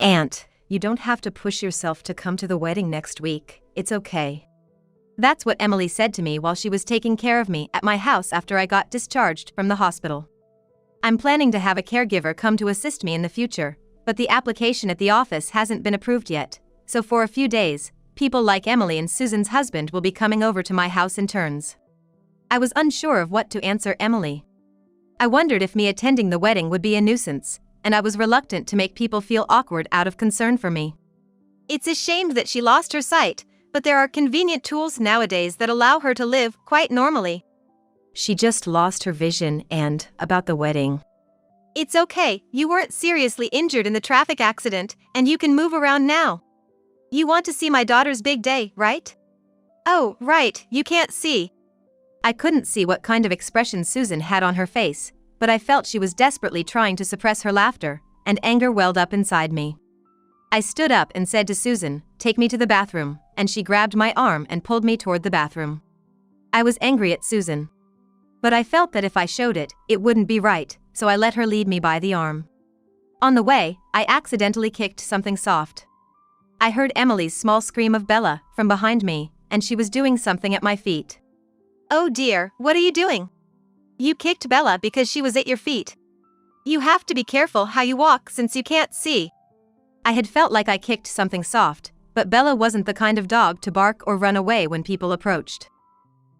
Aunt, you don't have to push yourself to come to the wedding next week. It's okay. That's what Emily said to me while she was taking care of me at my house after I got discharged from the hospital. I'm planning to have a caregiver come to assist me in the future, but the application at the office hasn't been approved yet, so for a few days, people like Emily and Susan's husband will be coming over to my house in turns. I was unsure of what to answer Emily. I wondered if me attending the wedding would be a nuisance, and I was reluctant to make people feel awkward out of concern for me. It's a shame that she lost her sight, but there are convenient tools nowadays that allow her to live quite normally. She just lost her vision and about the wedding. It's okay, you weren't seriously injured in the traffic accident, and you can move around now. You want to see my daughter's big day, right? Oh, right, you can't see. I couldn't see what kind of expression Susan had on her face, but I felt she was desperately trying to suppress her laughter, and anger welled up inside me. I stood up and said to Susan, "Take me to the bathroom," and she grabbed my arm and pulled me toward the bathroom. I was angry at Susan. But I felt that if I showed it, it wouldn't be right, so I let her lead me by the arm. On the way, I accidentally kicked something soft. I heard Emily's small scream of Bella from behind me, and she was doing something at my feet. Oh dear, what are you doing? You kicked Bella because she was at your feet. You have to be careful how you walk since you can't see. I had felt like I kicked something soft, but Bella wasn't the kind of dog to bark or run away when people approached.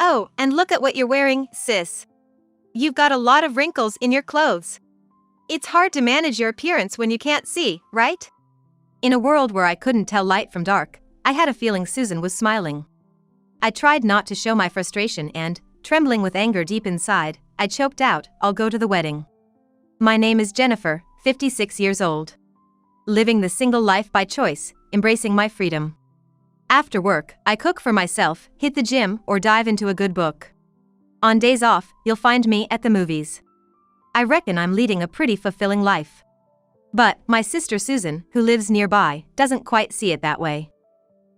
Oh, and look at what you're wearing, sis. You've got a lot of wrinkles in your clothes. It's hard to manage your appearance when you can't see, right? In a world where I couldn't tell light from dark, I had a feeling Susan was smiling. I tried not to show my frustration and, trembling with anger deep inside, I choked out, "I'll go to the wedding. My name is Jennifer, 56 years old. Living the single life by choice, embracing my freedom. After work, I cook for myself, hit the gym, or dive into a good book. On days off, you'll find me at the movies. I reckon I'm leading a pretty fulfilling life." But my sister Susan, who lives nearby, doesn't quite see it that way.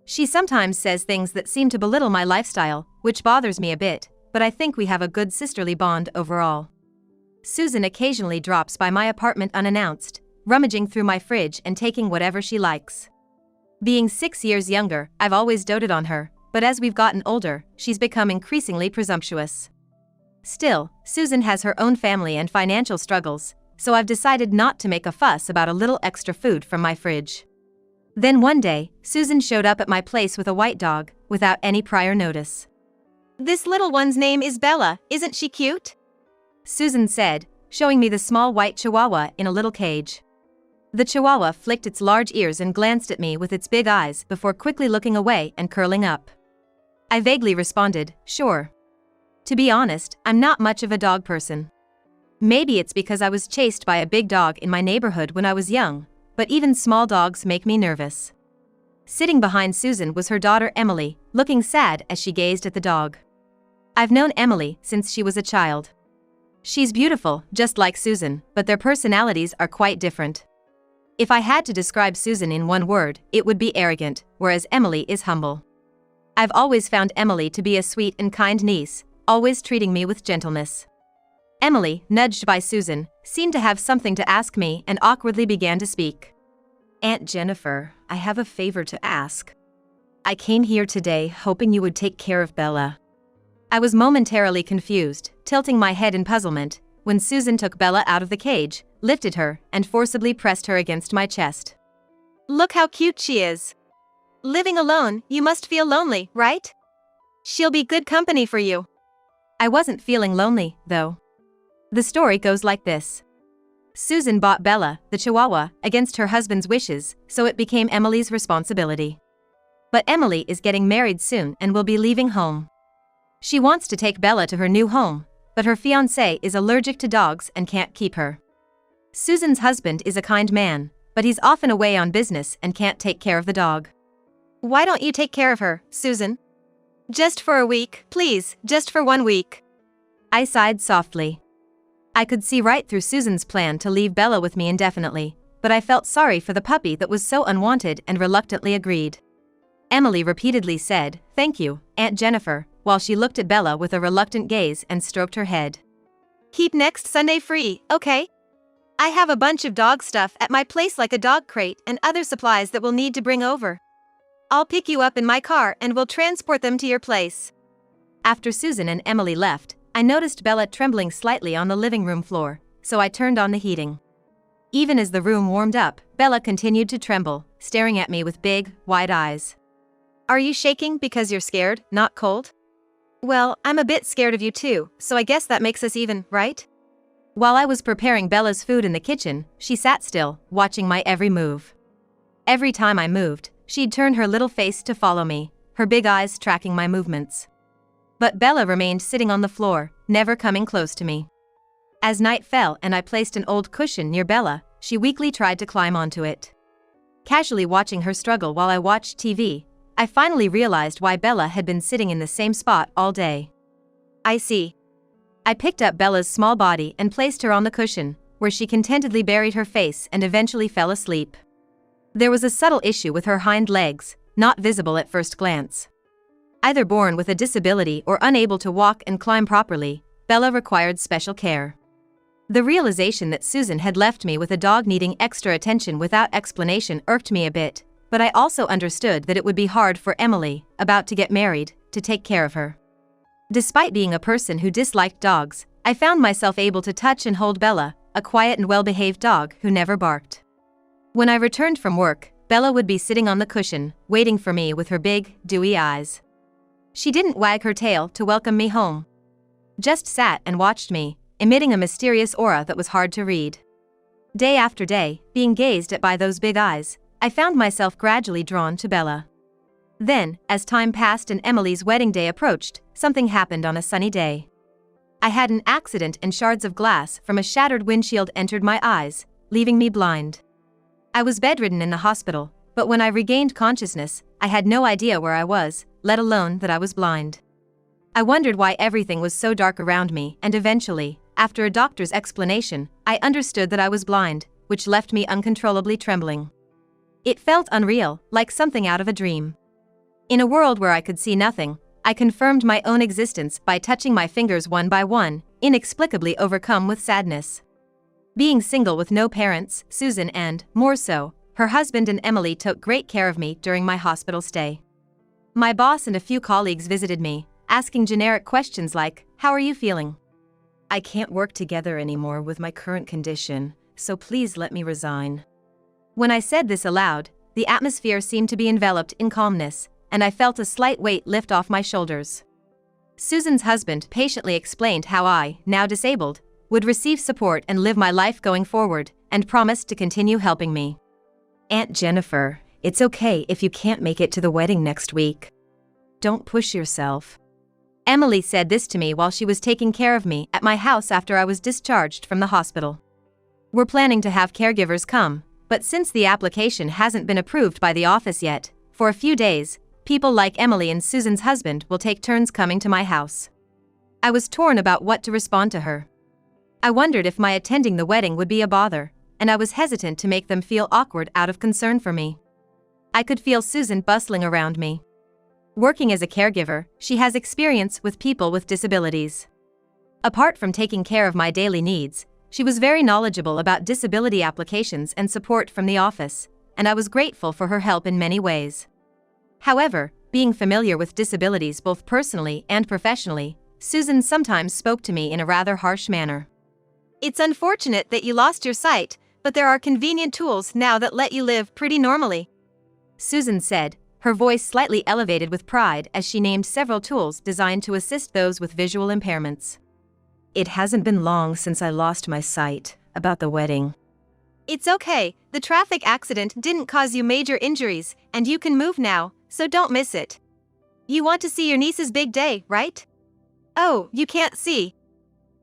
She sometimes says things that seem to belittle my lifestyle, which bothers me a bit, but I think we have a good sisterly bond overall. Susan occasionally drops by my apartment unannounced, rummaging through my fridge and taking whatever she likes. Being 6 years younger, I've always doted on her, but as we've gotten older, she's become increasingly presumptuous. Still, Susan has her own family and financial struggles, so I've decided not to make a fuss about a little extra food from my fridge. Then one day, Susan showed up at my place with a white dog, without any prior notice. "This little one's name is Bella, isn't she cute?" Susan said, showing me the small white chihuahua in a little cage. The chihuahua flicked its large ears and glanced at me with its big eyes before quickly looking away and curling up. I vaguely responded, "Sure." To be honest, I'm not much of a dog person. Maybe it's because I was chased by a big dog in my neighborhood when I was young, but even small dogs make me nervous. Sitting behind Susan was her daughter Emily, looking sad as she gazed at the dog. I've known Emily since she was a child. She's beautiful, just like Susan, but their personalities are quite different. If I had to describe Susan in one word, it would be arrogant, whereas Emily is humble. I've always found Emily to be a sweet and kind niece, always treating me with gentleness. Emily, nudged by Susan, seemed to have something to ask me and awkwardly began to speak. "Aunt Jennifer, I have a favor to ask. I came here today hoping you would take care of Bella." I was momentarily confused, tilting my head in puzzlement, when Susan took Bella out of the cage, lifted her, and forcibly pressed her against my chest. "Look how cute she is. Living alone, you must feel lonely, right? She'll be good company for you." I wasn't feeling lonely, though. The story goes like this. Susan bought Bella, the chihuahua, against her husband's wishes, so it became Emily's responsibility. But Emily is getting married soon and will be leaving home. She wants to take Bella to her new home, but her fiancé is allergic to dogs and can't keep her. Susan's husband is a kind man, but he's often away on business and can't take care of the dog. "Why don't you take care of her, Susan? Just for a week, please, just for 1 week." I sighed softly. I could see right through Susan's plan to leave Bella with me indefinitely, but I felt sorry for the puppy that was so unwanted and reluctantly agreed. Emily repeatedly said, "Thank you, Aunt Jennifer," while she looked at Bella with a reluctant gaze and stroked her head. "Keep next Sunday free, okay? I have a bunch of dog stuff at my place, like a dog crate and other supplies that we'll need to bring over. I'll pick you up in my car and we'll transport them to your place. After Susan and Emily left, I noticed Bella trembling slightly on the living room floor, so I turned on the heating. Even as the room warmed up, Bella continued to tremble, staring at me with big, wide eyes. Are you shaking because you're scared, not cold? Well, I'm a bit scared of you too, so I guess that makes us even, right? While I was preparing Bella's food in the kitchen, she sat still, watching my every move. Every time I moved, she'd turn her little face to follow me, her big eyes tracking my movements. But Bella remained sitting on the floor, never coming close to me. As night fell and I placed an old cushion near Bella, she weakly tried to climb onto it. Casually watching her struggle while I watched TV, I finally realized why Bella had been sitting in the same spot all day. I see. I picked up Bella's small body and placed her on the cushion, where she contentedly buried her face and eventually fell asleep. There was a subtle issue with her hind legs, not visible at first glance. Either born with a disability or unable to walk and climb properly, Bella required special care. The realization that Susan had left me with a dog needing extra attention without explanation irked me a bit, but I also understood that it would be hard for Emily, about to get married, to take care of her. Despite being a person who disliked dogs, I found myself able to touch and hold Bella, a quiet and well-behaved dog who never barked. When I returned from work, Bella would be sitting on the cushion, waiting for me with her big, dewy eyes. She didn't wag her tail to welcome me home. Just sat and watched me, emitting a mysterious aura that was hard to read. Day after day, being gazed at by those big eyes, I found myself gradually drawn to Bella. Then, as time passed and Emily's wedding day approached, something happened on a sunny day. I had an accident and shards of glass from a shattered windshield entered my eyes, leaving me blind. I was bedridden in the hospital, but when I regained consciousness, I had no idea where I was, let alone that I was blind. I wondered why everything was so dark around me, and eventually, after a doctor's explanation, I understood that I was blind, which left me uncontrollably trembling. It felt unreal, like something out of a dream. In a world where I could see nothing, I confirmed my own existence by touching my fingers one by one, inexplicably overcome with sadness. Being single with no parents, Susan and, more so, her husband and Emily took great care of me during my hospital stay. My boss and a few colleagues visited me, asking generic questions like, "How are you feeling?" "I can't work together anymore with my current condition, so please let me resign." When I said this aloud, the atmosphere seemed to be enveloped in calmness, and I felt a slight weight lift off my shoulders. Susan's husband patiently explained how I, now disabled, would receive support and live my life going forward, and promised to continue helping me. "Aunt Jennifer, it's okay if you can't make it to the wedding next week. Don't push yourself." Emily said this to me while she was taking care of me at my house after I was discharged from the hospital. "We're planning to have caregivers come, but since the application hasn't been approved by the office yet, for a few days, people like Emily and Susan's husband will take turns coming to my house." I was torn about what to respond to her. I wondered if my attending the wedding would be a bother, and I was hesitant to make them feel awkward out of concern for me. I could feel Susan bustling around me. Working as a caregiver, she has experience with people with disabilities. Apart from taking care of my daily needs, she was very knowledgeable about disability applications and support from the office, and I was grateful for her help in many ways. However, being familiar with disabilities both personally and professionally, Susan sometimes spoke to me in a rather harsh manner. "It's unfortunate that you lost your sight, but there are convenient tools now that let you live pretty normally," Susan said, her voice slightly elevated with pride as she named several tools designed to assist those with visual impairments. "It hasn't been long since I lost my sight. About the wedding." "It's okay, the traffic accident didn't cause you major injuries, and you can move now, so don't miss it. You want to see your niece's big day, right?" "Oh, you can't see."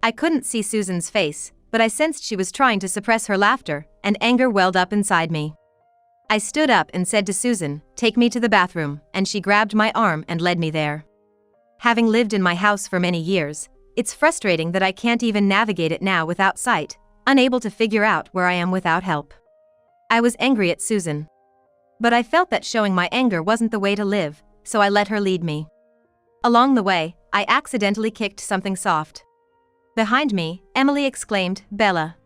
I couldn't see Susan's face, but I sensed she was trying to suppress her laughter, and anger welled up inside me. I stood up and said to Susan, "Take me to the bathroom," and she grabbed my arm and led me there. Having lived in my house for many years, it's frustrating that I can't even navigate it now without sight, unable to figure out where I am without help. I was angry at Susan. But I felt that showing my anger wasn't the way to live, so I let her lead me. Along the way, I accidentally kicked something soft. Behind me, Emily exclaimed, "Bella."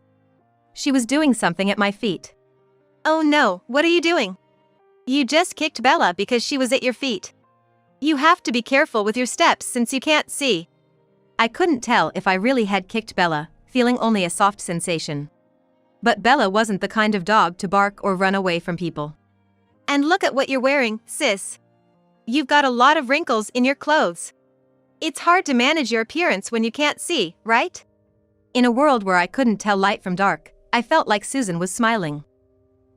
She was doing something at my feet. Oh no, what are you doing? You just kicked Bella because she was at your feet. You have to be careful with your steps since you can't see. I couldn't tell if I really had kicked Bella, feeling only a soft sensation. But Bella wasn't the kind of dog to bark or run away from people. And look at what you're wearing, sis. You've got a lot of wrinkles in your clothes. It's hard to manage your appearance when you can't see, right? In a world where I couldn't tell light from dark, I felt like Susan was smiling.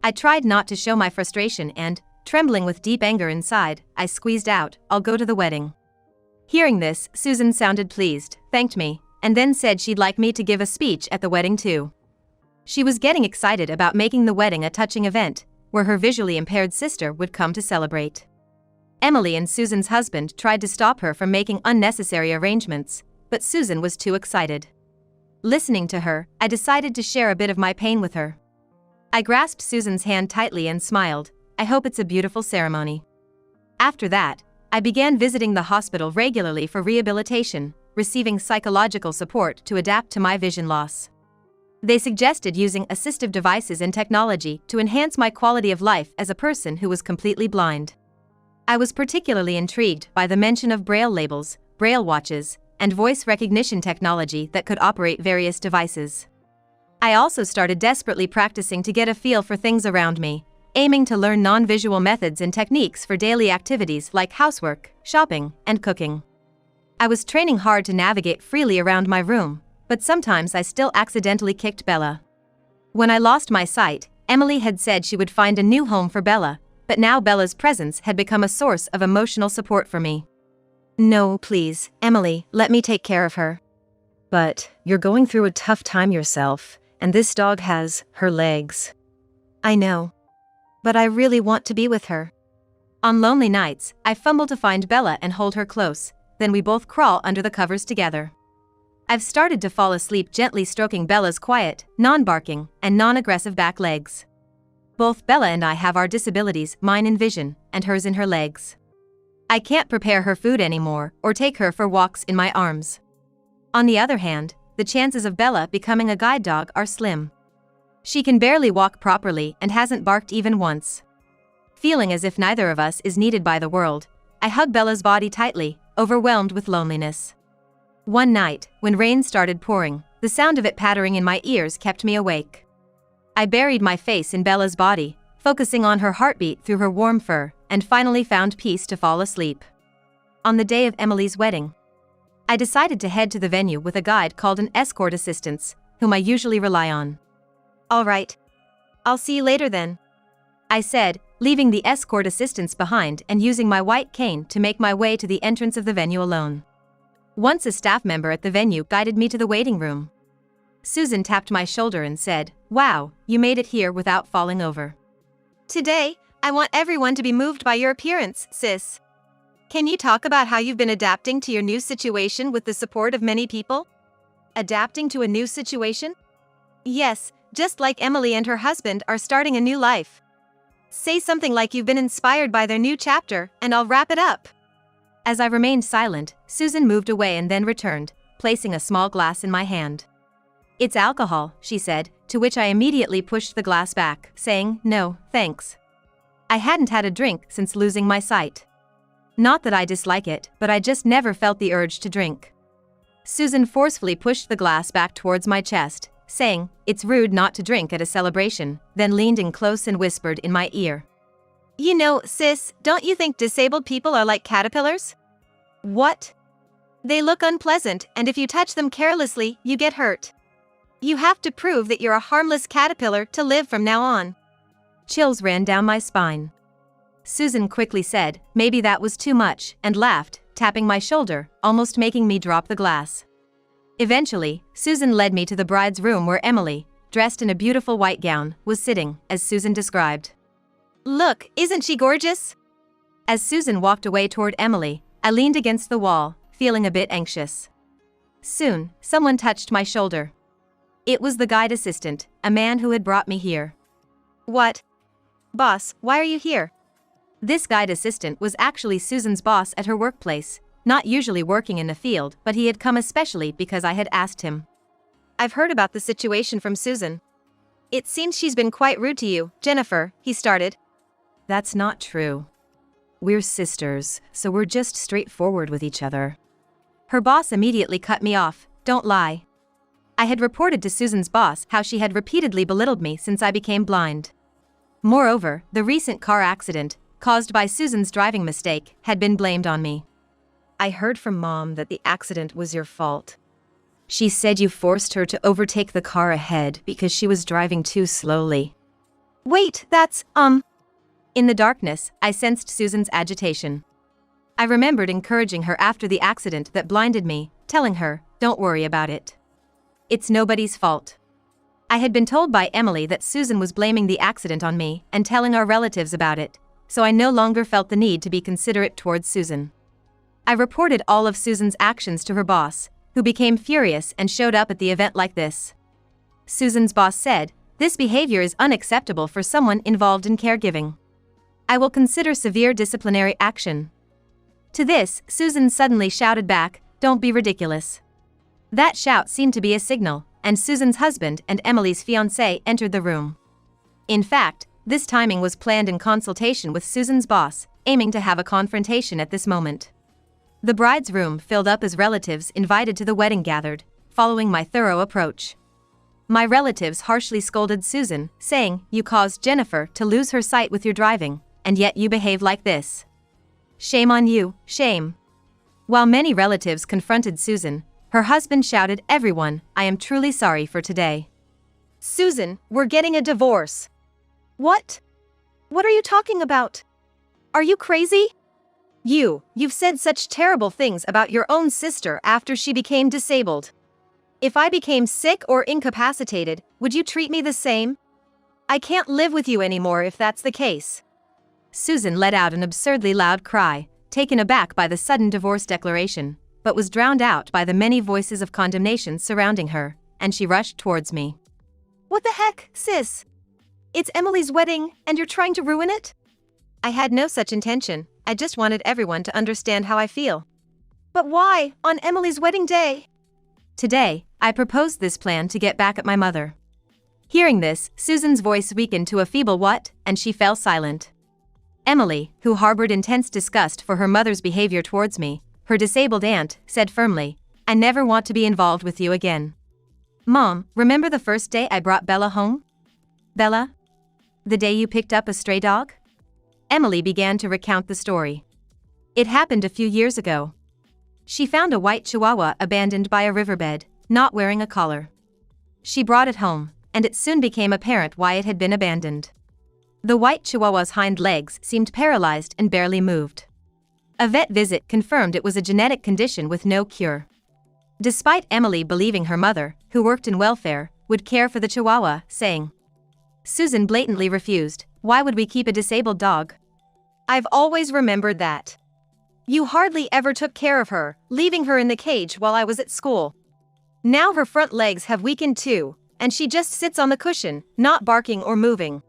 I tried not to show my frustration and, trembling with deep anger inside, I squeezed out, "I'll go to the wedding." Hearing this, Susan sounded pleased, thanked me, and then said she'd like me to give a speech at the wedding too. She was getting excited about making the wedding a touching event, where her visually impaired sister would come to celebrate. Emily and Susan's husband tried to stop her from making unnecessary arrangements, but Susan was too excited. Listening to her, I decided to share a bit of my pain with her. I grasped Susan's hand tightly and smiled, "I hope it's a beautiful ceremony." After that, I began visiting the hospital regularly for rehabilitation, receiving psychological support to adapt to my vision loss. They suggested using assistive devices and technology to enhance my quality of life as a person who was completely blind. I was particularly intrigued by the mention of braille labels, braille watches, and voice recognition technology that could operate various devices. I also started desperately practicing to get a feel for things around me, aiming to learn non-visual methods and techniques for daily activities like housework, shopping, and cooking. I was training hard to navigate freely around my room, but sometimes I still accidentally kicked Bella. When I lost my sight, Emily had said she would find a new home for Bella, but now Bella's presence had become a source of emotional support for me. No, please, Emily, let me take care of her. But you're going through a tough time yourself, and this dog has her legs. I know. But I really want to be with her. On lonely nights, I fumble to find Bella and hold her close, then we both crawl under the covers together. I've started to fall asleep gently stroking Bella's quiet, non-barking, and non-aggressive back legs. Both Bella and I have our disabilities, mine in vision, and hers in her legs. I can't prepare her food anymore or take her for walks in my arms. On the other hand, the chances of Bella becoming a guide dog are slim. She can barely walk properly and hasn't barked even once. Feeling as if neither of us is needed by the world, I hug Bella's body tightly, overwhelmed with loneliness. One night, when rain started pouring, the sound of it pattering in my ears kept me awake. I buried my face in Bella's body, focusing on her heartbeat through her warm fur, and finally found peace to fall asleep. On the day of Emily's wedding, I decided to head to the venue with a guide called an escort assistant, whom I usually rely on. All right. I'll see you later then, I said, leaving the escort assistants behind and using my white cane to make my way to the entrance of the venue alone. Once a staff member at the venue guided me to the waiting room. Susan tapped my shoulder and said, "Wow, you made it here without falling over." Today, I want everyone to be moved by your appearance, sis. Can you talk about how you've been adapting to your new situation with the support of many people? Adapting to a new situation? Yes, just like Emily and her husband are starting a new life. Say something like you've been inspired by their new chapter, and I'll wrap it up. As I remained silent, Susan moved away and then returned, placing a small glass in my hand. "It's alcohol," she said, to which I immediately pushed the glass back, saying, "No, thanks." I hadn't had a drink since losing my sight. Not that I dislike it, but I just never felt the urge to drink. Susan forcefully pushed the glass back towards my chest, saying, "It's rude not to drink at a celebration," then leaned in close and whispered in my ear. You know, sis, don't you think disabled people are like caterpillars? What? They look unpleasant, and if you touch them carelessly, you get hurt. You have to prove that you're a harmless caterpillar to live from now on. Chills ran down my spine. Susan quickly said, "Maybe that was too much," and laughed, tapping my shoulder, almost making me drop the glass. Eventually, Susan led me to the bride's room where Emily, dressed in a beautiful white gown, was sitting, as Susan described. Look, isn't she gorgeous? As Susan walked away toward Emily, I leaned against the wall, feeling a bit anxious. Soon, someone touched my shoulder. It was the guide assistant, a man who had brought me here. What? Boss, why are you here? This guide assistant was actually Susan's boss at her workplace, not usually working in the field, but he had come especially because I had asked him. I've heard about the situation from Susan. It seems she's been quite rude to you, Jennifer, he started. That's not true. We're sisters, so we're just straightforward with each other. Her boss immediately cut me off. Don't lie. I had reported to Susan's boss how she had repeatedly belittled me since I became blind. Moreover, the recent car accident, caused by Susan's driving mistake, had been blamed on me. I heard from Mom that the accident was your fault. She said you forced her to overtake the car ahead because she was driving too slowly. Wait, that's, In the darkness, I sensed Susan's agitation. I remembered encouraging her after the accident that blinded me, telling her, don't worry about it. It's nobody's fault. I had been told by Emily that Susan was blaming the accident on me and telling our relatives about it, so I no longer felt the need to be considerate towards Susan. I reported all of Susan's actions to her boss, who became furious and showed up at the event like this. Susan's boss said, "This behavior is unacceptable for someone involved in caregiving. I will consider severe disciplinary action." To this, Susan suddenly shouted back, "Don't be ridiculous." That shout seemed to be a signal, and Susan's husband and Emily's fiancé entered the room. In fact, this timing was planned in consultation with Susan's boss, aiming to have a confrontation at this moment. The bride's room filled up as relatives invited to the wedding gathered, following my thorough approach. My relatives harshly scolded Susan, saying, "You caused Jennifer to lose her sight with your driving, and yet you behave like this. Shame on you, shame." While many relatives confronted Susan, her husband shouted, "Everyone, I am truly sorry for today." Susan, we're getting a divorce. What? What are you talking about? Are you crazy? You've said such terrible things about your own sister after she became disabled. If I became sick or incapacitated, would you treat me the same? I can't live with you anymore if that's the case. Susan let out an absurdly loud cry, taken aback by the sudden divorce declaration, but was drowned out by the many voices of condemnation surrounding her, and she rushed towards me. What the heck, sis? It's Emily's wedding, and you're trying to ruin it? I had no such intention, I just wanted everyone to understand how I feel. But why, on Emily's wedding day? Today, I proposed this plan to get back at my mother. Hearing this, Susan's voice weakened to a feeble "what?" and she fell silent. Emily, who harbored intense disgust for her mother's behavior towards me, her disabled aunt, said firmly, "I never want to be involved with you again." "Mom, remember the first day I brought Bella home?" "Bella? The day you picked up a stray dog?" Emily began to recount the story. "It happened a few years ago. She found a white chihuahua abandoned by a riverbed, not wearing a collar. She brought it home, and it soon became apparent why it had been abandoned. The white chihuahua's hind legs seemed paralyzed and barely moved. A vet visit confirmed it was a genetic condition with no cure. Despite Emily believing her mother, who worked in welfare, would care for the chihuahua, saying, Susan blatantly refused, "Why would we keep a disabled dog?" I've always remembered that. You hardly ever took care of her, leaving her in the cage while I was at school. Now her front legs have weakened too, and she just sits on the cushion, not barking or moving.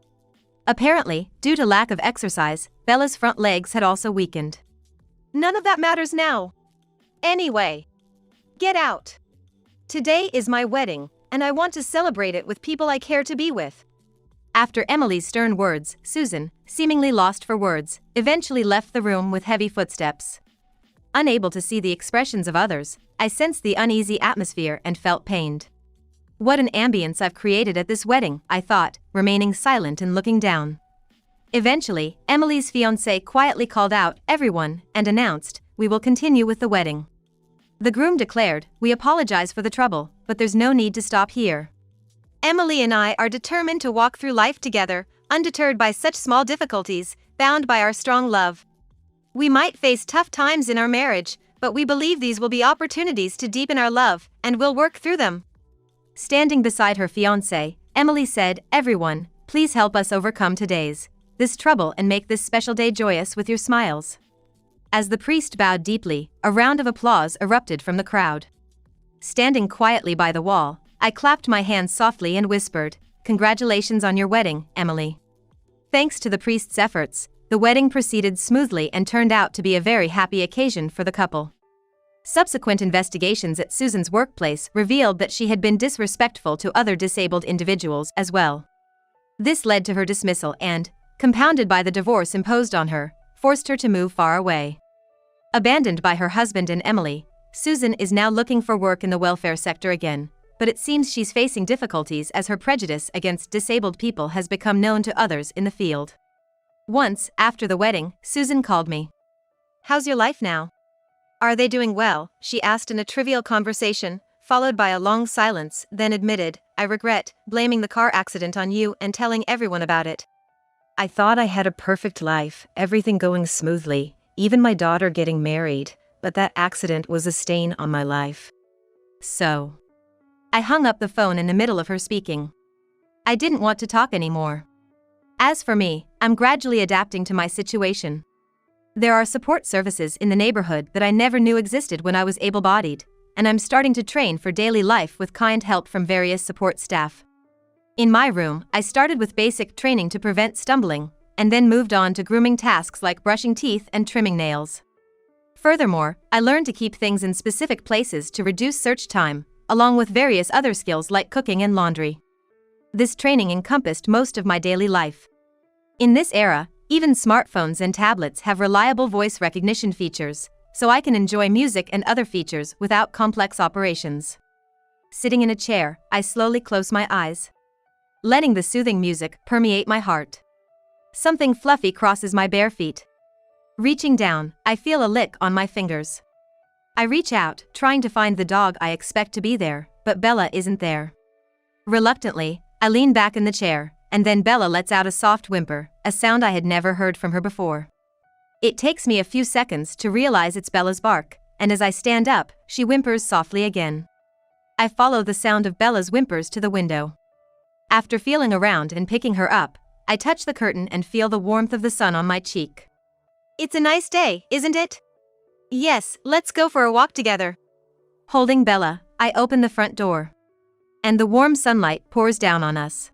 Apparently, due to lack of exercise, Bella's front legs had also weakened. None of that matters now. Anyway, get out. Today is my wedding, and I want to celebrate it with people I care to be with. After Emily's stern words, Susan, seemingly lost for words, eventually left the room with heavy footsteps. Unable to see the expressions of others, I sensed the uneasy atmosphere and felt pained. What an ambience I've created at this wedding, I thought, remaining silent and looking down. Eventually, Emily's fiancé quietly called out, "Everyone," and announced, "We will continue with the wedding." The groom declared, "We apologize for the trouble, but there's no need to stop here. Emily and I are determined to walk through life together, undeterred by such small difficulties, bound by our strong love. We might face tough times in our marriage, but we believe these will be opportunities to deepen our love, and we'll work through them." Standing beside her fiancé, Emily said, "Everyone, please help us overcome this trouble and make this special day joyous with your smiles." As the priest bowed deeply, a round of applause erupted from the crowd. Standing quietly by the wall, I clapped my hands softly and whispered, "Congratulations on your wedding, Emily." Thanks to the priest's efforts, the wedding proceeded smoothly and turned out to be a very happy occasion for the couple. Subsequent investigations at Susan's workplace revealed that she had been disrespectful to other disabled individuals as well. This led to her dismissal and, compounded by the divorce imposed on her, forced her to move far away. Abandoned by her husband and Emily, Susan is now looking for work in the welfare sector again, but it seems she's facing difficulties as her prejudice against disabled people has become known to others in the field. Once, after the wedding, Susan called me. How's your life now? Are they doing well? She asked in a trivial conversation, followed by a long silence, then admitted, I regret, blaming the car accident on you and telling everyone about it. I thought I had a perfect life, everything going smoothly, even my daughter getting married, but that accident was a stain on my life. So. I hung up the phone in the middle of her speaking. I didn't want to talk anymore. As for me, I'm gradually adapting to my situation. There are support services in the neighborhood that I never knew existed when I was able-bodied, and I'm starting to train for daily life with kind help from various support staff. In my room, I started with basic training to prevent stumbling, and then moved on to grooming tasks like brushing teeth and trimming nails. Furthermore, I learned to keep things in specific places to reduce search time, along with various other skills like cooking and laundry. This training encompassed most of my daily life. In this era, even smartphones and tablets have reliable voice recognition features, so I can enjoy music and other features without complex operations. Sitting in a chair, I slowly close my eyes, letting the soothing music permeate my heart. Something fluffy crosses my bare feet. Reaching down, I feel a lick on my fingers. I reach out, trying to find the dog I expect to be there, but Bella isn't there. Reluctantly, I lean back in the chair, and then Bella lets out a soft whimper, a sound I had never heard from her before. It takes me a few seconds to realize it's Bella's bark, and as I stand up, she whimpers softly again. I follow the sound of Bella's whimpers to the window. After feeling around and picking her up, I touch the curtain and feel the warmth of the sun on my cheek. It's a nice day, isn't it? Yes, let's go for a walk together. Holding Bella, I open the front door. And the warm sunlight pours down on us.